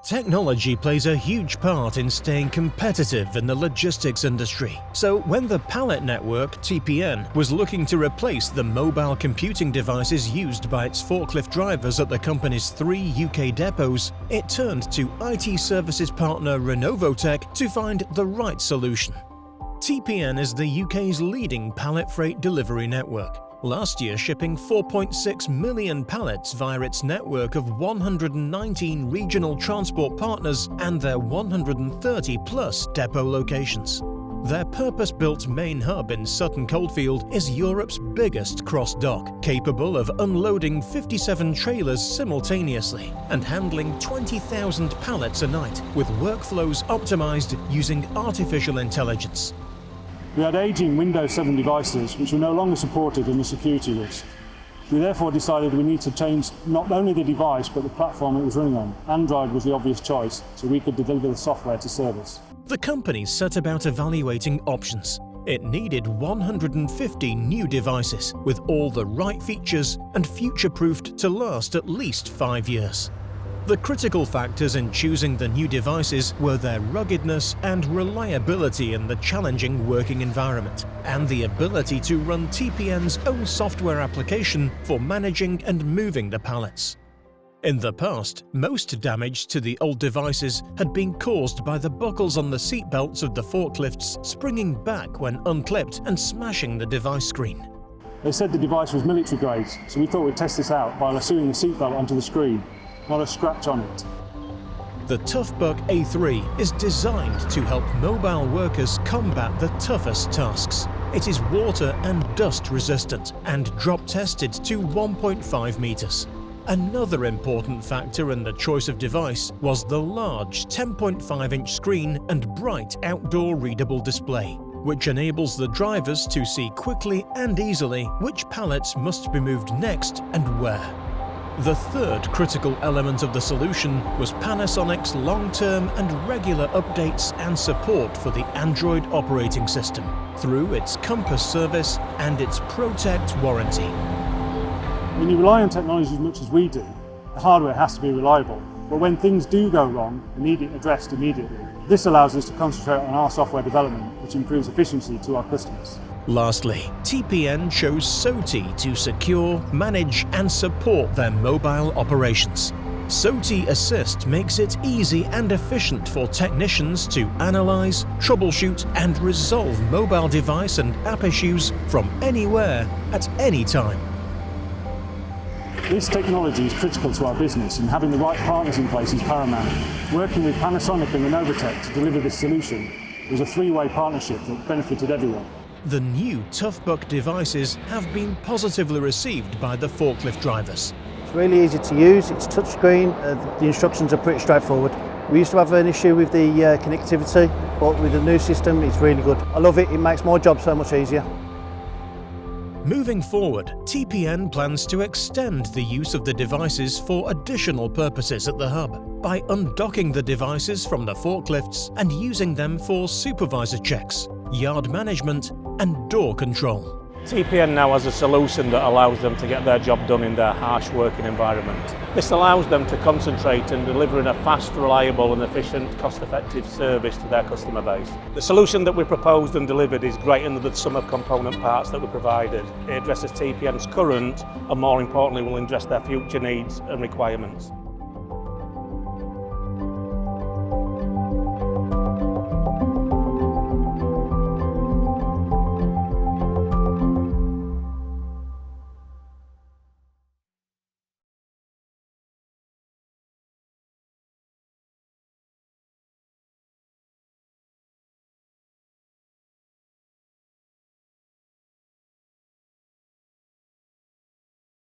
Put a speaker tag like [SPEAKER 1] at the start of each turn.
[SPEAKER 1] Technology plays a huge part in staying competitive in the logistics industry. So when the Pallet Network, TPN, was looking to replace the mobile computing devices used by its forklift drivers at the company's 3 UK depots, it turned to IT services partner Renovotec to find the right solution. TPN is the UK's leading pallet freight delivery network, last year shipping 4.6 million pallets via its network of 119 regional transport partners and their 130-plus depot locations. Their purpose-built main hub in Sutton Coldfield is Europe's biggest cross-dock, capable of unloading 57 trailers simultaneously and handling 20,000 pallets a night, with workflows optimized using artificial intelligence.
[SPEAKER 2] We had aging Windows 7 devices which were no longer supported in the security risk. We therefore decided we need to change not only the device but the platform it was running on. Android was the obvious choice, so we could deliver the software to service.
[SPEAKER 1] The company set about evaluating options. It needed 150 new devices with all the right features and future-proofed to last at least 5 years. The critical factors in choosing the new devices were their ruggedness and reliability in the challenging working environment, and the ability to run TPN's own software application for managing and moving the pallets. In the past, most damage to the old devices had been caused by the buckles on the seatbelts of the forklifts springing back when unclipped and smashing the device screen.
[SPEAKER 2] They said the device was military grade, so we thought we'd test this out by lassoing the seatbelt onto the screen. Not a scratch on it.
[SPEAKER 1] The TOUGHBOOK A3 is designed to help mobile workers combat the toughest tasks. It is water and dust resistant and drop tested to 1.5 meters. Another important factor in the choice of device was the large 10.5-inch screen and bright outdoor readable display, which enables the drivers to see quickly and easily which pallets must be moved next and where. The third critical element of the solution was Panasonic's long-term and regular updates and support for the Android operating system through its COMPASS service and its Protect warranty.
[SPEAKER 2] When you rely on technology as much as we do, the hardware has to be reliable. But when things do go wrong and need it addressed immediately, this allows us to concentrate on our software development, which improves efficiency to our customers.
[SPEAKER 1] Lastly, TPN chose SOTI to secure, manage and support their mobile operations. SOTI Assist makes it easy and efficient for technicians to analyze, troubleshoot and resolve mobile device and app issues from anywhere at any time.
[SPEAKER 2] This technology is critical to our business, and having the right partners in place is paramount. Working with Panasonic and Renovotec to deliver this solution was a three-way partnership that benefited everyone.
[SPEAKER 1] The new TOUGHBOOK devices have been positively received by the forklift drivers.
[SPEAKER 3] It's really easy to use, it's touchscreen, the instructions are pretty straightforward. We used to have an issue with the connectivity, but with the new system it's really good. I love it, it makes my job so much easier.
[SPEAKER 1] Moving forward, TPN plans to extend the use of the devices for additional purposes at the hub by undocking the devices from the forklifts and using them for supervisor checks, yard management and door control.
[SPEAKER 4] TPN now has a solution that allows them to get their job done in their harsh working environment. This allows them to concentrate on delivering a fast, reliable and efficient, cost-effective service to their customer base. The solution that we proposed and delivered is greater than the sum of component parts that we provided. It addresses TPN's current and, more importantly, will address their future needs and requirements.